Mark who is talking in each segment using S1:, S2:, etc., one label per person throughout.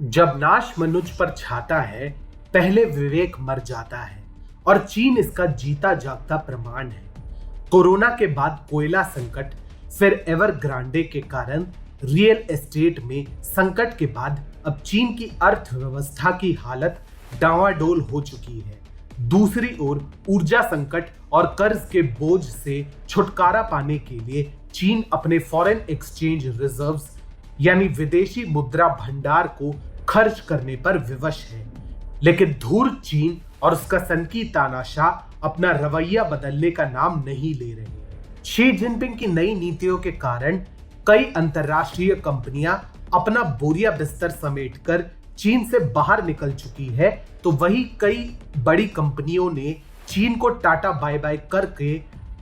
S1: जब नाश मनुज पर छाता है, पहले विवेक मर जाता है और चीन इसका जीता जागता प्रमाण है। कोरोना के बाद कोयला संकट, फिर एवरग्रांडे के कारण रियल एस्टेट में संकट के बाद अब चीन की अर्थव्यवस्था की हालत डांवाडोल हो चुकी है। दूसरी ओर ऊर्जा संकट और कर्ज के बोझ से छुटकारा पाने के लिए चीन अपने फॉरेन एक्सचेंज रिजर्व्स यानी विदेशी मुद्रा भंडार को खर्च करने पर विवश है। लेकिन धूर्त चीन और उसका सनकी तानाशाह अपना रवैया बदलने का नाम नहीं ले रहे। शी जिनपिंग की नई नीतियों के कारण कई अंतरराष्ट्रीय कंपनियां अपना बोरिया बिस्तर समेटकर चीन से बाहर निकल चुकी है, तो वही कई बड़ी कंपनियों ने चीन को टाटा बाय बाय करके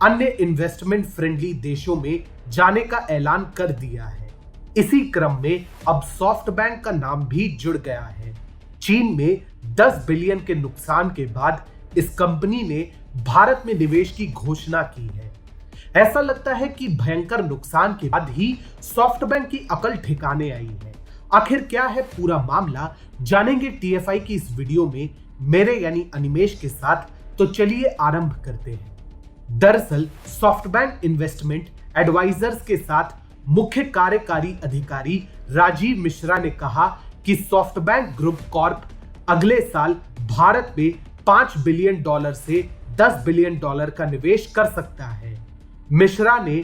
S1: अन्य इन्वेस्टमेंट फ्रेंडली देशों में जाने का ऐलान कर दिया है। इसी क्रम में अब सॉफ्टबैंक का नाम भी जुड़ गया है। चीन में 10 बिलियन के नुकसान के बाद इस कंपनी ने भारत में निवेश की घोषणा की है। ऐसा लगता है कि भयंकर नुकसान के बाद ही सॉफ्टबैंक की अकल ठिकाने आई है। आखिर क्या है पूरा मामला, जानेंगे टीएफआई की इस वीडियो में मेरे यानी अनिमेश के साथ। तो चलिए आरंभ करते हैं। दरअसल सॉफ्टबैंक इन्वेस्टमेंट एडवाइजर्स के साथ मुख्य कार्यकारी अधिकारी राजीव मिश्रा ने कहा कि सॉफ्टबैंक ग्रुप कॉर्प अगले साल भारत में $5 बिलियन से $10 बिलियन का निवेश कर सकता है। मिश्रा ने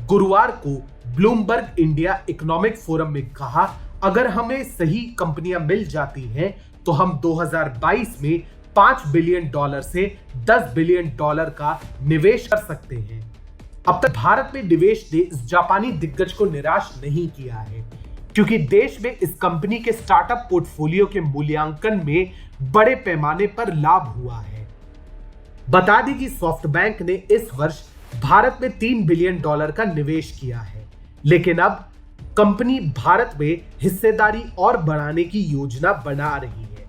S1: गुरुवार को ब्लूमबर्ग इंडिया इकोनॉमिक फोरम में कहा, अगर हमें सही कंपनियां मिल जाती हैं तो हम 2022 में $5 बिलियन से $10 बिलियन का निवेश कर सकते हैं। अब तक भारत में निवेश ने इस जापानी दिग्गज को निराश नहीं किया है, क्योंकि देश में इस कंपनी के स्टार्टअप पोर्टफोलियो के मूल्यांकन में बड़े पैमाने पर लाभ हुआ है। बता दें कि सॉफ्टबैंक ने इस वर्ष भारत में $3 बिलियन का निवेश किया है, लेकिन अब कंपनी भारत में हिस्सेदारी और बढ़ाने की योजना बना रही है।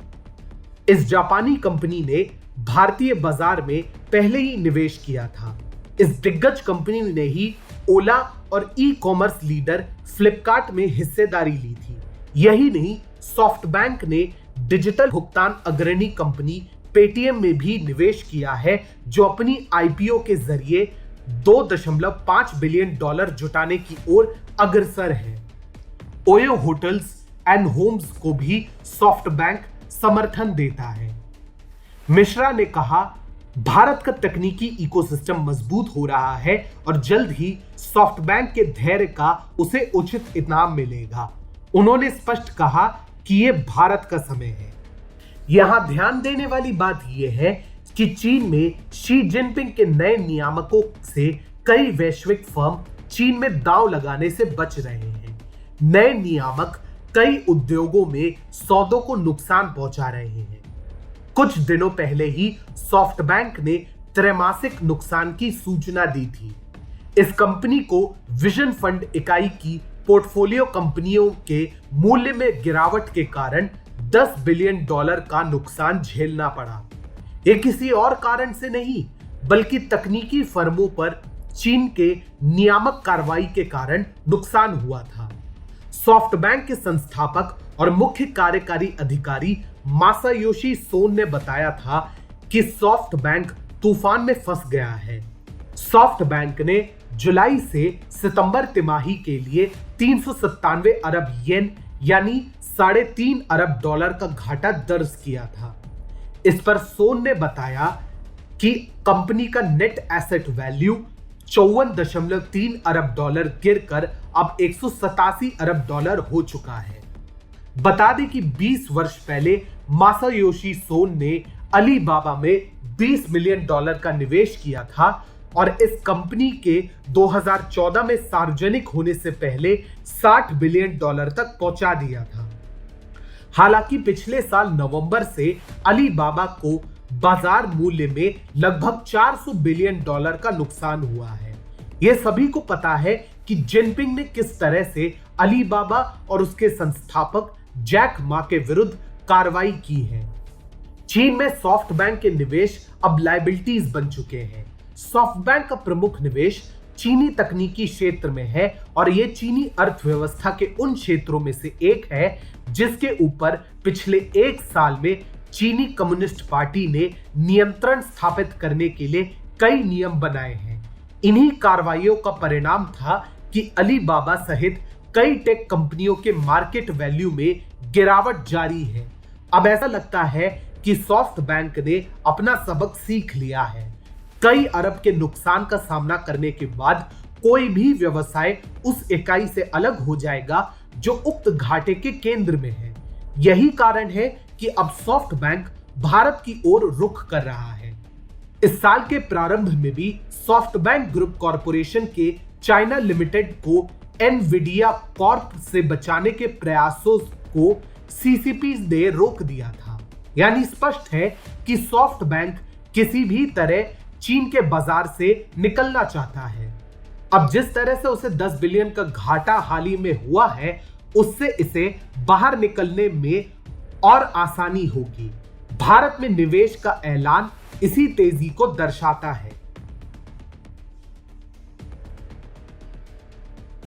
S1: इस जापानी कंपनी ने भारतीय बाजार में पहले ही निवेश किया था। इस दिग्गज कंपनी ने ही ओला और ई कॉमर्स लीडर फ्लिपकार्ट में हिस्सेदारी ली थी। यही नहीं, सॉफ्टबैंक ने डिजिटल भुगतान अग्रणी कंपनी पेटीएम में भी निवेश किया है, जो अपनी आईपीओ के जरिए $2.5 बिलियन जुटाने की ओर अग्रसर है। ओयो होटल्स एंड होम्स को भी सॉफ्टबैंक समर्थन देता है। मिश्रा ने कहा, भारत का तकनीकी इकोसिस्टम मजबूत हो रहा है और जल्द ही सॉफ्टबैंक के धैर्य का उसे उचित इनाम मिलेगा। उन्होंने स्पष्ट कहा कि यह भारत का समय है। यहां ध्यान देने वाली बात यह है कि चीन में शी जिनपिंग के नए नियामकों से कई वैश्विक फर्म चीन में दांव लगाने से बच रहे हैं। नए नियामक कई उद्योगों में सौदों को नुकसान पहुंचा रहे हैं। कुछ दिनों पहले ही सॉफ्टबैंक ने त्रैमासिक नुकसान की सूचना दी थी। इस कंपनी को विजन फंड इकाई की पोर्टफोलियो कंपनियों के मूल्य में गिरावट के कारण $10 बिलियन का नुकसान झेलना पड़ा। ये किसी और कारण से नहीं, बल्कि तकनीकी फर्मों पर चीन के नियामक कार्रवाई के कारण नुकसान हुआ था। सॉफ्टबैंक के संस्थापक और मुख्य कार्यकारी अधिकारी मासायोशी सोन ने बताया था कि सॉफ्टबैंक तूफान में फंस गया है। सॉफ्टबैंक ने जुलाई से सितंबर तिमाही के लिए 397 अरब येन यानी $3.5 अरब का घाटा दर्ज किया था। इस पर सोन ने बताया कि कंपनी का नेट एसेट वैल्यू $54.3 अरब गिरकर अब $187 अरब हो चुका है। बता दें कि 20 वर्ष पहले मासायोशी सोन ने अलीबाबा में $20 मिलियन का निवेश किया था और इस कंपनी के 2014 में सार्वजनिक होने से पहले $60 बिलियन तक पहुंचा दिया था। हालांकि पिछले साल नवंबर से अलीबाबा को बाजार मूल्य में लगभग $400 बिलियन का नुकसान हुआ है। यह सभी को पता है कि जिनपिंग ने किस तरह से अलीबाबा और उसके संस्थापक जैक मा के विरुद्ध कार्रवाई की है। चीन में सॉफ्टबैंक के निवेश अब लायबिलिटीज बन चुके हैं। सॉफ्टबैंक का प्रमुख निवेश चीनी तकनीकी क्षेत्र में है और यह चीनी अर्थव्यवस्था के उन क्षेत्रों में से एक है जिसके ऊपर पिछले एक साल में चीनी कम्युनिस्ट पार्टी ने नियंत्रण स्थापित करने के लिए कई नियम बनाए हैं। इन्हीं कार्रवाइयों का परिणाम था कि अलीबाबा सहित कई टेक कंपनियों के मार्केट वैल्यू में गिरावट जारी है। अब ऐसा लगता है कि सॉफ्ट बैंक ने अपना सबक सीख लिया है। कई अरब के नुकसान का सामना करने के बाद कोई भी व्यवसाय उस इकाई से अलग हो जाएगा जो उक्त घाटे के केंद्र में है। यही कारण है कि अब सॉफ्ट बैंक भारत की ओर रुख कर रहा है। इस साल के प्रारंभ में भी सॉफ्ट बैंक ग्रुप कॉरपोरेशन के चाइना लिमिटेड को एनवीडिया कॉर्प से बचाने के प्रयासों को सीसीपी ने रोक दिया था। यानी स्पष्ट है कि सॉफ्ट बैंक किसी भी तरह चीन के बाजार से निकलना चाहता है। अब जिस तरह से उसे 10 बिलियन का घाटा हाल ही में हुआ है, उससे इसे बाहर निकलने में और आसानी होगी। भारत में निवेश का ऐलान इसी तेजी को दर्शाता है।